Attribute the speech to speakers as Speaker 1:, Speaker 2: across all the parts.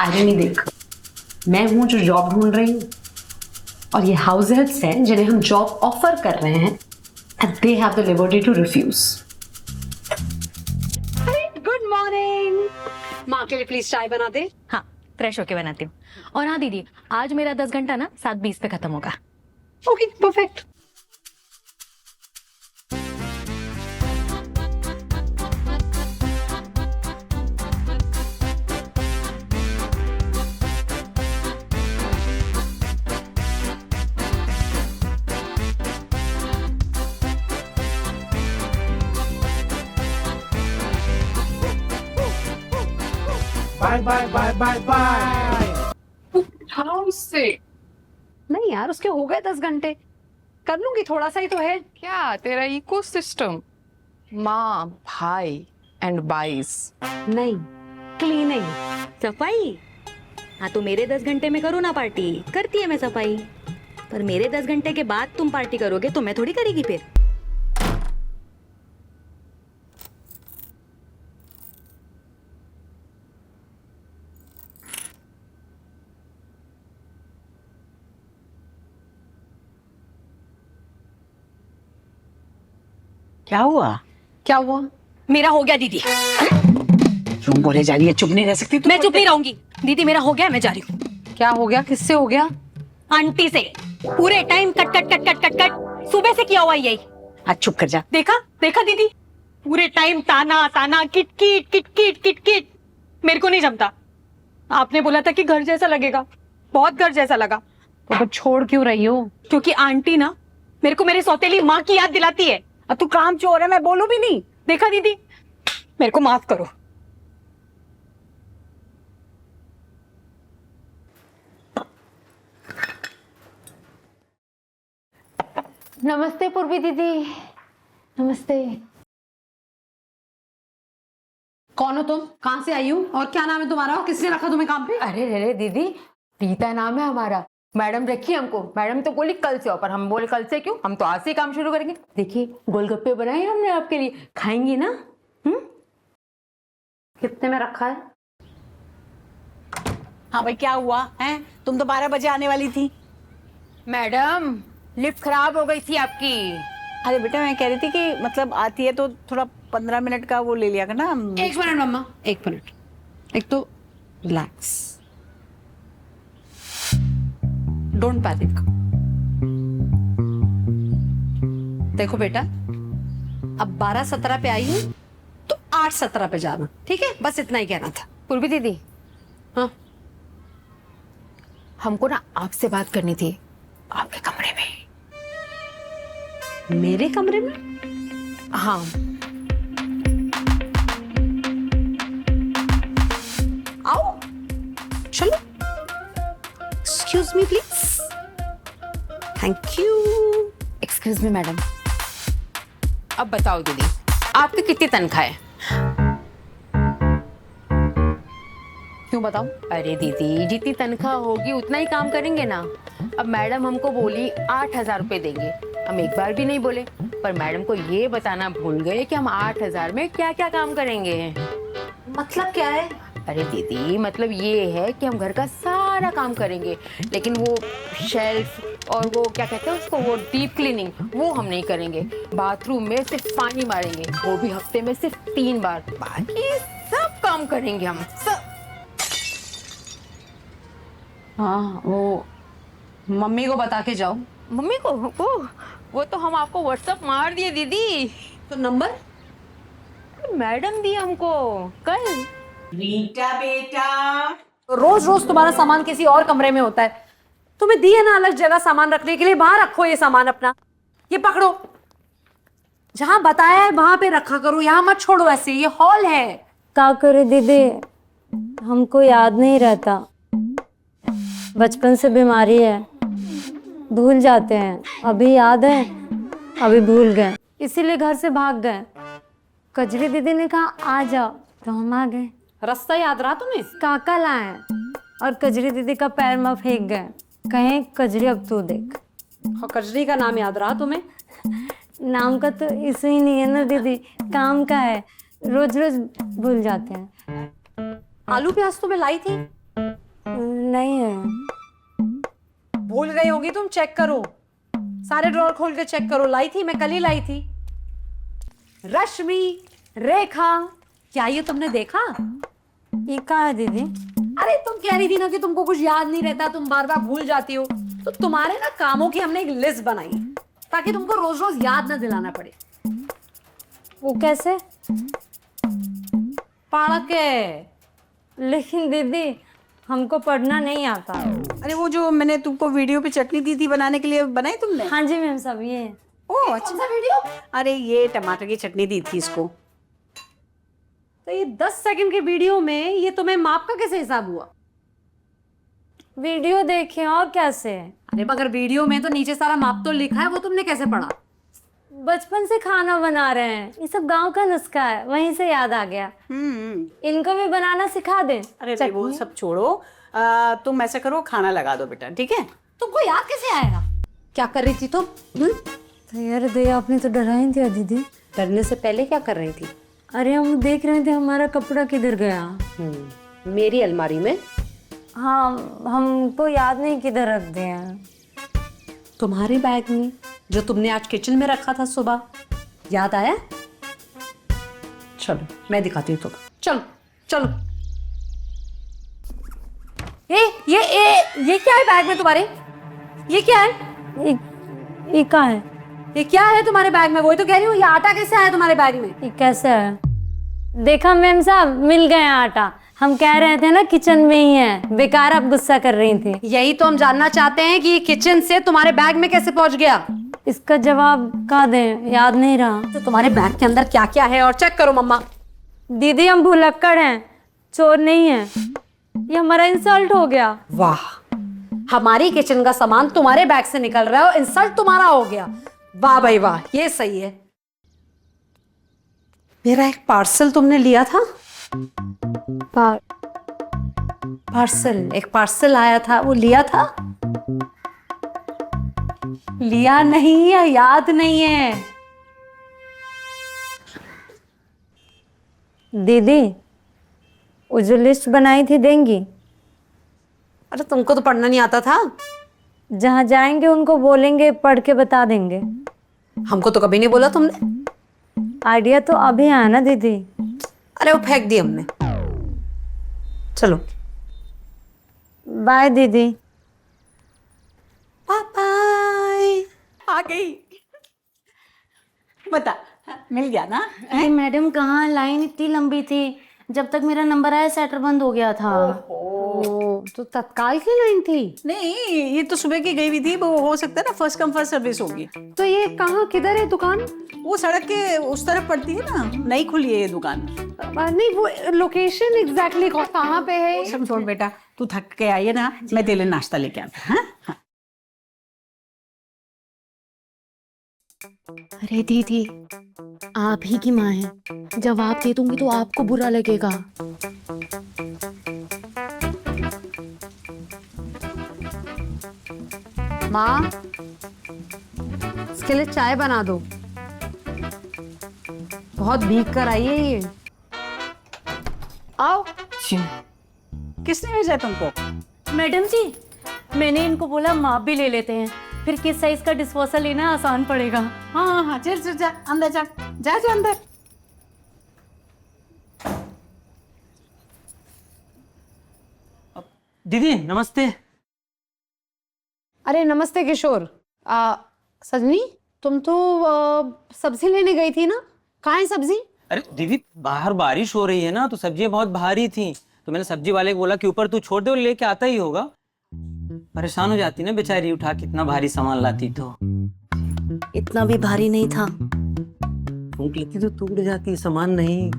Speaker 1: Irony देख, मैं हूं जो जॉब ढूंढ रही हूँ और ये हाउस हेल्प्स हैं जिन्हें हम जॉब ऑफर कर रहे हैं and they have the liberty to refuse. Good morning. माँ के लिए प्लीज चाय बना दे।
Speaker 2: हाँ, फ्रेश होके बनाती हूँ। और हाँ दीदी, आज मेरा 10 घंटा ना 7:20 पे खत्म होगा।
Speaker 1: Okay, perfect.
Speaker 3: Bye bye bye bye bye.
Speaker 1: उठाओ उससे। नहीं यार, उसके हो गए 10 घंटे। कर लूंगी, थोड़ा सा ही तो है।
Speaker 4: क्या तेरा इकोसिस्टम? माँ, भाई एंड बाइस।
Speaker 1: नहीं, क्लीनिंग।
Speaker 2: सफाई? हाँ तो मेरे 10 घंटे में करो ना पार्टी। करती है मैं सफाई, पर मेरे 10 घंटे के बाद तुम पार्टी करोगे तो मैं थोड़ी करेगी फिर।
Speaker 5: क्या हुआ?
Speaker 1: क्या हुआ?
Speaker 2: मेरा हो गया दीदी।
Speaker 5: क्यों बोले जा रही है? चुप नहीं रह सकती तू?
Speaker 2: मैं चुप नहीं रहूंगी दीदी, मेरा हो गया, मैं जा रही हूँ।
Speaker 1: क्या हो गया? किससे हो गया?
Speaker 2: आंटी से। पूरे time cut cut cut cut cut cut, सुबह से किया हुआ यही।
Speaker 5: आज चुप कर जा।
Speaker 2: देखा देखा दीदी, पूरे टाइम ताना ताना, किटकिट किटकिट किटकिट। मेरे को नहीं जमता। आपने बोला था कि घर जैसा लगेगा, बहुत घर जैसा लगा।
Speaker 1: तो फिर छोड़ क्यों रही हो?
Speaker 2: क्योंकि आंटी ना मेरे को मेरी सौतेली माँ की याद दिलाती है।
Speaker 5: अब तू काम चोर है, मैं बोलूं भी नहीं।
Speaker 2: देखा दीदी, मेरे को माफ करो।
Speaker 1: नमस्ते पूर्वी दीदी। नमस्ते। कौन हो तुम? कहाँ से आई हो और क्या नाम है तुम्हारा और किसने रखा तुम्हें काम पे?
Speaker 6: अरे रे रे दीदी, पीता नाम है हमारा। मैडम रखी हमको। मैडम तो बोली कल से आओ, पर हम बोले कल से क्यों, हम तो आज से ही काम शुरू करेंगे। देखिए गोलगप्पे बनाए हमने आपके लिए, खाएंगी ना?
Speaker 1: कितने में रखा है?
Speaker 5: हाँ भाई, क्या हुआ है? तुम तो 12 बजे आने वाली थी।
Speaker 6: मैडम लिफ्ट खराब हो गई थी आपकी।
Speaker 5: अरे बेटा, मैं कह रही थी कि मतलब आती है तो थोड़ा 15 मिनट का वो ले लिया कर ना।
Speaker 1: 1 मिनट मम्मा, 1 मिनट। एक तो रिलैक्स, डोंट पैनिक। देखो बेटा, अब 12:17 पे आई हूँ तो 8:17 पे जाना, ठीक है? बस इतना ही कहना था।
Speaker 6: पूर्वी दीदी,
Speaker 1: हाँ,
Speaker 6: हमको ना आपसे बात करनी थी आपके कमरे में।
Speaker 1: मेरे कमरे में?
Speaker 6: हाँ।
Speaker 1: आओ, चलो। Excuse me please. Thank you.
Speaker 6: Excuse me madam, अब बताओ दीदी, आपकी कितनी तनख्वाह है?
Speaker 1: क्यों बताओ?
Speaker 6: अरे दीदी, जितनी तनख्वाह होगी उतना ही काम करेंगे ना। अब मैडम हमको बोली 8,000 रुपए देंगे, हम एक बार भी नहीं बोले, पर मैडम को ये बताना भूल गए कि हम 8,000 में क्या क्या काम करेंगे।
Speaker 1: मतलब क्या है?
Speaker 6: अरे दीदी, मतलब ये है कि हम घर का सारा काम करेंगे, लेकिन वो शेल्फ और वो क्या कहते हैं उसको, वो डीप क्लीनिंग, वो हम नहीं करेंगे। बाथरूम में सिर्फ पानी मारेंगे, वो भी हफ्ते में सिर्फ 3 बार। बाकी सब काम करेंगे हम सब।
Speaker 1: हाँ, वो मम्मी को बता के जाओ।
Speaker 6: मम्मी को? वो तो हम आपको व्हाट्सएप मार दिए दीदी।
Speaker 1: तो नंबर?
Speaker 6: मैडम दी हमको कल।
Speaker 5: रीटा बेटा,
Speaker 1: तो रोज रोज तुम्हारा सामान किसी और कमरे में होता है। तुम्हें दी है ना अलग जगह सामान रखने के लिए, वहां रखो ये सामान अपना। ये पकड़ो, जहां बताया है वहां पे रखा करो, यहाँ मत छोड़ो ऐसे। ये हॉल है।
Speaker 7: क्या करे दीदी, हमको याद नहीं रहता। बचपन से बीमारी है, भूल जाते हैं। अभी याद है, अभी भूल गए, इसीलिए घर से भाग गए। कजरी दीदी ने कहा आ जाओ तो हम आ गए।
Speaker 1: रास्ता याद रहा तुम्हें?
Speaker 7: काका लाए और कजरी दीदी का पैर में फेंक गए, कहें कजरी अब तू देख।
Speaker 1: और कजरी का नाम याद रहा तुम्हें?
Speaker 7: नाम का तो इशू ही नहीं है ना दीदी, काम का है, रोज रोज भूल जाते हैं।
Speaker 1: आलू प्याज तो मैं लाई थी,
Speaker 7: नहीं है।
Speaker 1: भूल गई होगी तुम, चेक करो, सारे ड्रॉर खोल के चेक करो। लाई थी मैं, कल ही लाई थी। रश्मि, रेखा, क्या ये तुमने देखा?
Speaker 7: ये कहाँ है दीदी?
Speaker 1: अरे तुम कह रही थी ना कि तुमको कुछ याद नहीं रहता, तुम बार बार भूल जाती हो, तो तुम्हारे ना कामों की हमने एक लिस्ट बनाई ताकि तुमको रोज रोज याद ना दिलाना पड़े।
Speaker 7: वो कैसे?
Speaker 1: पढ़ के।
Speaker 7: लेकिन दीदी हमको पढ़ना नहीं आता।
Speaker 5: अरे वो जो मैंने तुमको वीडियो पे चटनी दी थी बनाने के लिए, बनाई तुमने?
Speaker 7: हाँ जी मैम साहब, ये
Speaker 5: ओह अच्छा।
Speaker 1: वीडियो?
Speaker 5: अरे ये टमाटर की चटनी दी थी इसको।
Speaker 1: तो ये 10 सेकंड के वीडियो में ये तुम्हें माप का कैसे हिसाब हुआ?
Speaker 7: वीडियो देखे और कैसे?
Speaker 1: अरे मगर वीडियो में तो नीचे सारा माप तो लिखा है, वो तुमने कैसे पढ़ा?
Speaker 7: बचपन से खाना बना रहे हैं, ये सब गांव का नुस्खा है, वहीं से याद आ गया। इनको भी बनाना सिखा दें।
Speaker 5: अरे नहीं, वो सब छोड़ो, तुम ऐसा करो, खाना लगा दो बेटा, ठीक है?
Speaker 1: तुमको याद कैसे आएगा? क्या कर रही थी तुम?
Speaker 7: तो यार दया, आपने तो डरा ही दिया दीदी।
Speaker 1: डरने से पहले क्या कर रही थी?
Speaker 7: अरे हम देख रहे थे हमारा कपड़ा किधर गया।
Speaker 1: मेरी अलमारी में।
Speaker 7: हाँ, हमको याद नहीं किधर रख दिया।
Speaker 1: तुम्हारे बैग में जो तुमने आज किचन में रखा था सुबह, याद आया? चलो मैं दिखाती हूँ तुम्हें, चलो चलो। ये क्या है बैग में तुम्हारे? ये क्या है?
Speaker 7: ये कहाँ है?
Speaker 1: ये क्या है तुम्हारे बैग में? वही तो कह रही हूँ, ये आटा कैसे आया तुम्हारे बैग में?
Speaker 7: ये कैसे है? देखा मैम साहब, मिल गया आटा। हम कह रहे थे ना किचन में ही है, बेकार आप गुस्सा कर रही थी।
Speaker 1: यही तो हम जानना चाहते हैं कि ये किचन से तुम्हारे बैग में कैसे पहुंच गया?
Speaker 7: इसका जवाब कहाँ दें, याद नहीं रहा।
Speaker 1: तो तुम्हारे बैग के अंदर क्या क्या है और चेक करो मम्मा।
Speaker 7: दीदी हम भुलक्कड़ हैं, चोर नहीं है। ये हमारा इंसल्ट हो गया।
Speaker 1: वाह, हमारी किचन का सामान तुम्हारे बैग से निकल रहा है और इंसल्ट तुम्हारा हो गया। वाह भाई वाह, ये सही है। मेरा एक पार्सल तुमने लिया था? एक पार्सल आया था, वो लिया था? लिया नहीं है, याद नहीं है?
Speaker 7: दीदी वो जो लिस्ट बनाई थी देंगी?
Speaker 1: अरे तुमको तो पढ़ना नहीं आता था?
Speaker 7: जहाँ जाएंगे उनको बोलेंगे, पढ़ के बता देंगे।
Speaker 1: हमको तो कभी नहीं बोला तुमने।
Speaker 7: आइडिया तो अभी आया ना दीदी।
Speaker 1: अरे वो फेंक दी हमने। चलो
Speaker 7: बाय दीदी।
Speaker 1: बाय।
Speaker 5: आ गई। बता, मिल गया ना?
Speaker 7: अरे मैडम कहाँ, लाइन इतनी लंबी थी, जब तक मेरा नंबर आया सेटर बंद हो गया था।
Speaker 1: तो तत्काल की लाइन थी?
Speaker 5: नहीं, ये तो सुबह की गई हुई थी, वो हो सकता है ना फर्स्ट कम फर्स्ट सर्विस होगी।
Speaker 1: तो ये कहाँ, किधर है दुकान?
Speaker 5: वो सड़क के उस तरफ पड़ती है ना, नई खुली है ये दुकान।
Speaker 1: नहीं, वो लोकेशन एग्जैक्टली कहाँ पे है?
Speaker 5: सब छोड़ बेटा, तू थक के आई है ना, मैं तेरे लिए नाश्ता लेके आता हूँ। हाँ?
Speaker 6: अरे दीदी, आप ही की माँ है, जवाब दे दूंगी तो आपको बुरा लगेगा।
Speaker 1: माँ, इसके लिए चाय बना दो, बहुत भीग कर आई है ये।
Speaker 5: आओ। किसने भेजा है तुमको?
Speaker 7: मैडम जी, मैंने इनको बोला माप भी ले लेते हैं, फिर किस साइज का डिस्पोजल लेना आसान पड़ेगा।
Speaker 5: हाँ हाँ हाँ, चल चल, जा अंदर, जा जा जा अंदर।
Speaker 3: दीदी नमस्ते।
Speaker 1: अरे नमस्ते किशोर। सजनी, तुम तो सब्जी लेने गई थी ना, कहाँ है सब्जी?
Speaker 8: अरे दीदी, बाहर बारिश हो रही है ना, तो सब्जियां बहुत भारी थी, तो मैंने सब्जी वाले को बोला कि ऊपर तू छोड़ दे और लेके आता ही होगा। परेशान हो जाती ना बेचारी, उठा के इतना भारी सामान लाती तो।
Speaker 6: इतना भी भारी नहीं था।
Speaker 8: टूट लेती तो टूट जाती, सामान नहीं।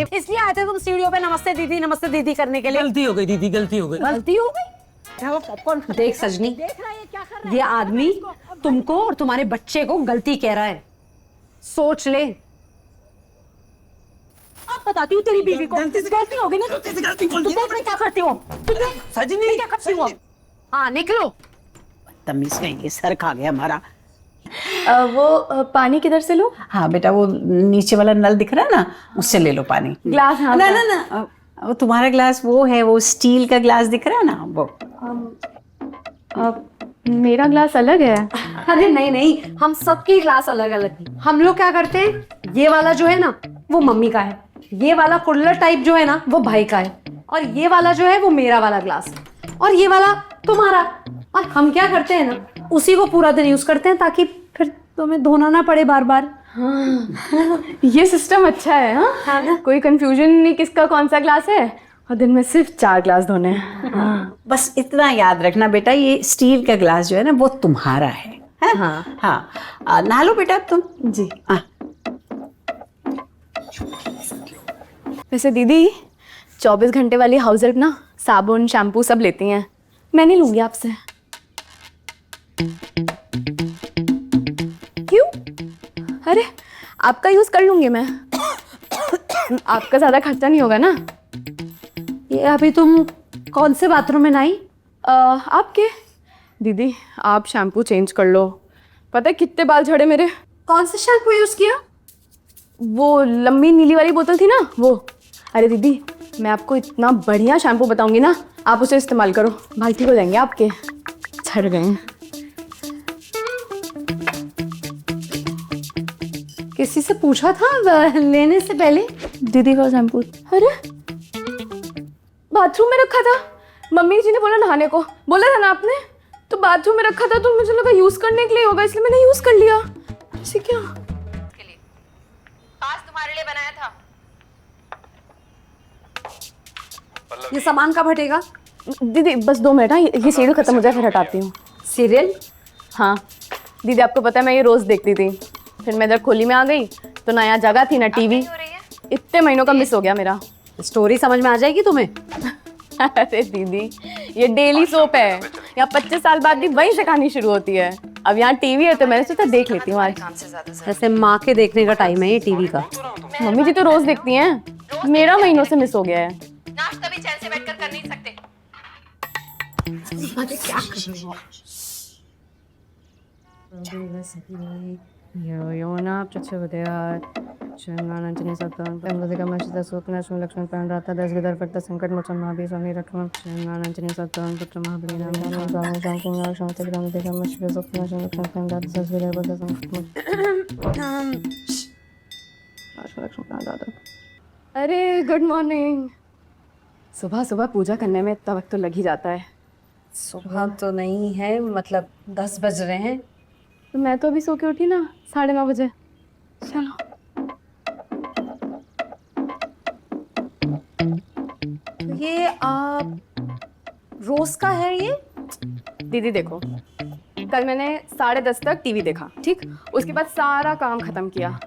Speaker 1: इसलिए आए थे तुम सीढ़ियों पे नमस्ते दीदी करने के लिए?
Speaker 8: गलती हो गई दीदी, गलती हो गई।
Speaker 1: गलती हो गई? देख सजनी, ये आदमी तुमको और तुम्हारे बच्चे को गलती कह रहा है, सोच ले। अब बताती हूँ तेरी बीवी को, गलती हो गई ना, तो क्या करती हो?
Speaker 8: सजनी
Speaker 1: क्या करती हो? हाँ निकलो।
Speaker 5: तमीज का ये सर खा गया हमारा।
Speaker 2: वो पानी किधर से लो?
Speaker 5: हाँ बेटा, वो नीचे वाला नल दिख रहा है ना, उससे ले लो पानी।
Speaker 2: ग्लास? हाँ
Speaker 5: ना ना ना, वो तुम्हारा ग्लास वो है, वो स्टील का ग्लास दिख रहा है ना वो।
Speaker 6: मेरा ग्लास अलग है।
Speaker 1: अरे नहीं नहीं, हम सबके ग्लास अलग अलग हैं। हम लोग क्या करते हैं, ये वाला जो है ना वो मम्मी का है, ये वाला कुल्लर टाइप जो है ना वो भाई का है, और ये वाला जो है वो मेरा वाला ग्लास है, और ये वाला तुम्हारा। और हम क्या करते हैं ना, उसी को पूरा दिन यूज करते हैं ताकि फिर तुम्हें धोना ना पड़े बार बार।
Speaker 6: ये सिस्टम अच्छा है। हाँ, कोई कंफ्यूजन नहीं किसका कौन सा ग्लास है, और दिन में सिर्फ 4 ग्लास धोने हैं।
Speaker 5: बस इतना याद रखना बेटा, ये स्टील का ग्लास जो है ना वो तुम्हारा है। हाँ हाँ, नहा लो बेटा तुम।
Speaker 6: जी।
Speaker 5: हाँ।
Speaker 6: वैसे दीदी 24 घंटे वाली हाउस हेल्प ना साबुन शैम्पू सब लेती हैं, मैं नहीं लूंगी आपसे। क्यों? अरे आपका यूज कर लूंगी मैं। आपका ज्यादा खर्चा नहीं होगा ना।
Speaker 1: ये अभी तुम कौन से बाथरूम में नहाई?
Speaker 6: आपके दीदी आप शैम्पू चेंज कर लो, पता है कितने बाल झड़े मेरे।
Speaker 1: कौन सा शैम्पू यूज किया?
Speaker 6: वो लंबी नीली वाली बोतल थी ना वो। अरे दीदी मैं आपको इतना बढ़िया शैम्पू बताऊंगी ना, आप उसे इस्तेमाल करो, बाल ठीक हो जाएंगे आपके, झड़ गए।
Speaker 1: किसी से पूछा था लेने से पहले?
Speaker 6: दीदी का शैम्पू अरे बाथरूम में रखा था, मम्मी जी ने बोला नहाने को, बोला था ना आपने, तो बाथरूम में रखा था तो मुझे लगा यूज करने के लिए होगा, इसलिए मैंने यूज कर लिया। ऐसे क्या?
Speaker 7: खास तुम्हारे लिए बनाया था।
Speaker 1: ये सामान कब हटेगा?
Speaker 6: दीदी बस 2 मिनट। हाँ ये सीरियल खत्म हो जाए फिर हटाती हूँ।
Speaker 1: सीरियल?
Speaker 6: हाँ दीदी आपको पता है मैं ये रोज देखती थी, फिर मैं इधर खोली में आ गई तो ना यहाँ जगह थी ना टीवी, इतने महीनों का मिस हो गया मेरा।
Speaker 1: स्टोरी समझ में आ जाएगी तुम्हें?
Speaker 6: अरे दीदी ये डेली सोप है, यहाँ 25 साल बाद भी वहीं से कहानी शुरू होती है। अब यहाँ टीवी है तो मैंने सोचा देख लेती हूँ आज।
Speaker 1: ऐसे माँ के देखने का टाइम है ये टीवी का।
Speaker 6: मम्मी जी तो रोज देखती हैं, मेरा महीनों से मिस हो गया है।
Speaker 7: नाश्ता भी चैन से बैठकर कर नहीं सकते।
Speaker 6: संकट मोचन महावीर स्वामी रक्षण नारायण सत्तान पुत्र महाबली नाम स्वामी शंकर शांति ग्राम देखा मश्र सुखना संरक्षण प्राण दाता ससुर बद संकट रक्षण प्राण दाता। अरे गुड मॉर्निंग। सुबह सुबह पूजा करने में इतना वक्त तो लग ही जाता है।
Speaker 1: सुबह तो नहीं है, मतलब 10 बज रहे हैं।
Speaker 6: तो मैं तो अभी सो के उठी ना 9:30 बजे। चलो
Speaker 1: तो ये रोज का है ये?
Speaker 6: दीदी देखो, कल मैंने 10:30 तक टीवी देखा, ठीक, उसके बाद सारा काम खत्म किया,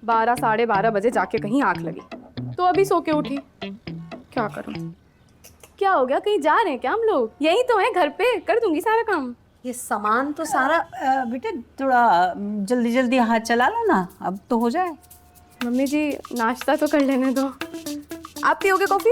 Speaker 6: 12 साढ़े 12 बजे जाके कहीं आँख लगी, तो अभी सो के उठी। क्या करूं? क्या हो गया, कहीं जा रहे हैं क्या हम लोग? यही तो है घर पे, कर दूंगी सारा काम।
Speaker 1: ये सामान तो सारा
Speaker 5: बेटा थोड़ा जल्दी जल्दी हाथ चला लो ना, अब तो हो जाए।
Speaker 6: मम्मी जी नाश्ता तो कर लेने दो। आप पियोगे कॉफी?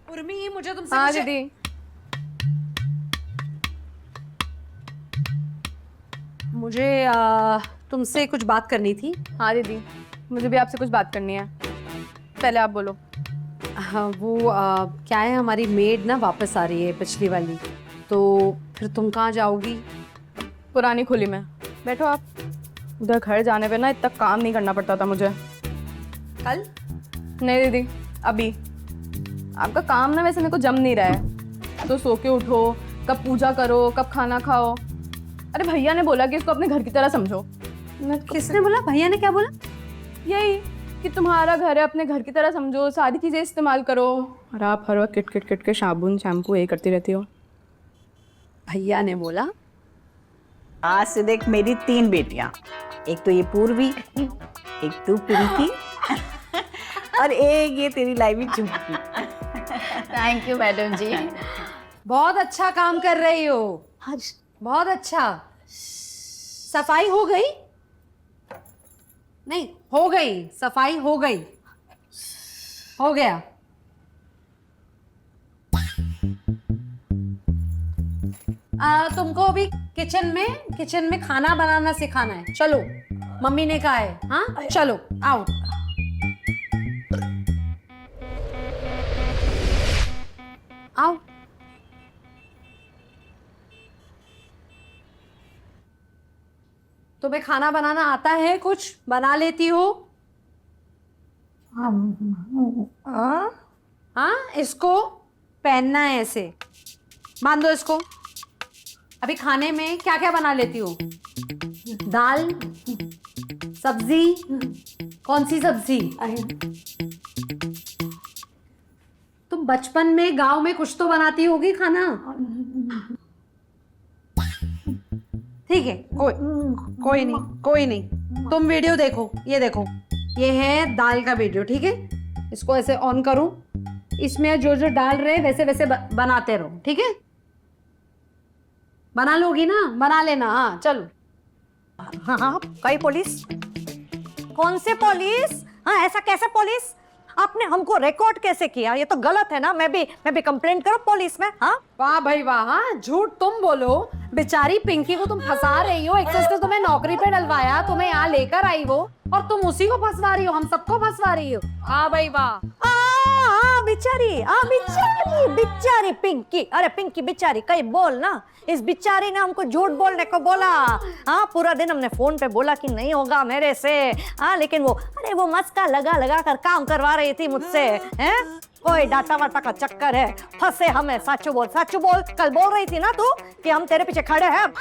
Speaker 1: उर्मी मुझे तुमसे
Speaker 6: हाँ
Speaker 1: कुछ-
Speaker 6: दीदी।
Speaker 1: मुझे तुमसे कुछ बात करनी थी।
Speaker 6: हाँ दीदी मुझे भी आपसे कुछ बात करनी है, पहले आप बोलो।
Speaker 1: हाँ वो क्या है, हमारी मेड ना वापस आ रही है, पिछली वाली, तो फिर तुम कहाँ जाओगी?
Speaker 6: पुरानी खुली में। बैठो आप। उधर घर जाने पे ना इतना काम नहीं करना पड़ता था मुझे।
Speaker 1: कल?
Speaker 6: नहीं दीदी अभी। आपका काम ना वैसे मेरे को जम नहीं रहा है, तो सो के उठो, कब पूजा करो, कब खाना खाओ। अरे भैया ने बोला कि इसको अपने घर की तरह समझो।
Speaker 1: किसने बोला? भैया ने क्या बोला?
Speaker 6: यही कि तुम्हारा घर है, अपने घर की तरह समझो, सारी चीज़ें इस्तेमाल करो। और आप हर वक्त किट किट किट के साबुन शैम्पू यही करती रहती हो।
Speaker 1: भैया ने बोला?
Speaker 5: आज से देख मेरी 3 बेटियां, एक तो ये पूर्वी, एक तू प्रीति और एक ये तेरी लाइवी चुमकी।
Speaker 6: थैंक यू मैडम जी।
Speaker 1: बहुत अच्छा काम कर रही हो, बहुत अच्छा। सफाई हो गई? नहीं हो गई, सफाई हो गई, हो गया। तुमको अभी किचन में खाना बनाना सिखाना है। चलो, मम्मी ने कहा है। हाँ चलो आओ। आओ। तुम्हें खाना बनाना आता है? कुछ बना लेती हो? हाँ, इसको पहनना है ऐसे, बांध दो इसको। अभी खाने में क्या क्या बना लेती हो? दाल, सब्जी? कौन सी सब्जी? तुम बचपन में गांव में कुछ तो बनाती होगी खाना। ठीक है, कोई नहीं। तुम वीडियो देखो, ये देखो, ये है दाल का वीडियो, ठीक है? इसको ऐसे ऑन करो, इसमें जो जो डाल रहे वैसे वैसे बनाते रहो, ठीक है? बना लोगी ना? बना लेना। हाँ चलो।
Speaker 9: हाँ, कई पुलिस? कौन से पुलिस? हाँ, ऐसा कैसे पुलिस? आपने हमको रिकॉर्ड कैसे किया? ये तो गलत है ना। मैं भी कंप्लेंट करूं पुलिस में? हाँ,
Speaker 1: वाह भाई वाह। हाँ, झूठ तुम बोलो। बेचारी पिंकी को तुम फंसा रही हो। एक्सेस ने तुम्हें नौकरी पे डलवाया, तुम्हें यहाँ लेकर आई वो, और तुम उसी को फंसवा रही हो, हम सबको फंसवा रही हो। हाँ भाई वाह।
Speaker 9: बेचारी पिंकी। अरे पिंकी बेचारी, कहीं बोल ना। इस बेचारी ने हमको झूठ बोलने को बोला। हाँ, पूरा दिन हमने फोन पे बोला कि नहीं होगा मेरे से। हाँ, लेकिन वो मस्का लगा कर काम करवा रही थी मुझसे। हैं? कोई डाटा वाटा का चक्कर है, फंसे हमें। सच बोल। कल बोल रही थी ना तू कि हम तेरे पीछे खड़े हैं।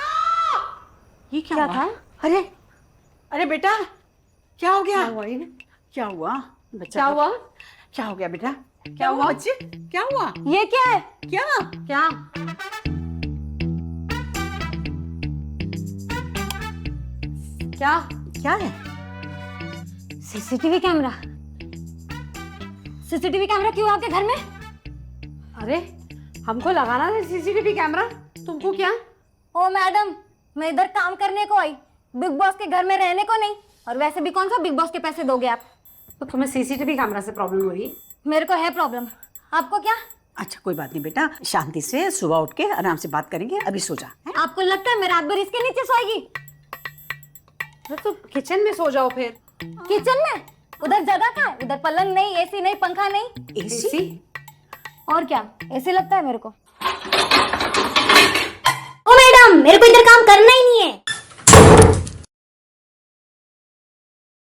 Speaker 5: ये क्या था?
Speaker 1: अरे बेटा, क्या हो गया?
Speaker 5: क्या हुआ?
Speaker 1: क्या हुआ?
Speaker 5: क्या हो गया बेटा?
Speaker 1: क्या हुआ बच्चे? क्या हुआ?
Speaker 9: ये क्या है?
Speaker 1: क्या?
Speaker 5: क्या है?
Speaker 7: CCTV camera. सीसीटीवी कैमरा क्यों आपके घर में?
Speaker 1: अरे हमको लगाना है सीसीटीवी कैमरा, तुमको क्या?
Speaker 7: ओ मैडम, मैं इधर काम करने को आई, बिग बॉस के घर में रहने को नहीं। और वैसे भी कौन सा बिग बॉस के पैसे दोगे आप?
Speaker 1: तो तुम्हें सीसीटीवी कैमरा से प्रॉब्लम हो रही है?
Speaker 7: मेरे को है प्रॉब्लम, आपको क्या?
Speaker 5: अच्छा कोई बात नहीं बेटा, शांति से सुबह उठ के आराम से बात करेंगे। अभी सो जा।
Speaker 7: आपको लगता है मैं रात भर इसके नीचे सोएगी?
Speaker 1: तो किचन में सो जाओ फिर।
Speaker 7: किचन में? उधर जगह कहाँ है? उधर पलंग नहीं, एसी नहीं, पंखा नहीं।
Speaker 5: एसी?
Speaker 7: और क्या, ऐसे लगता है मेरे को। ओ मैडम, मेरे को इधर काम करना ही नहीं है।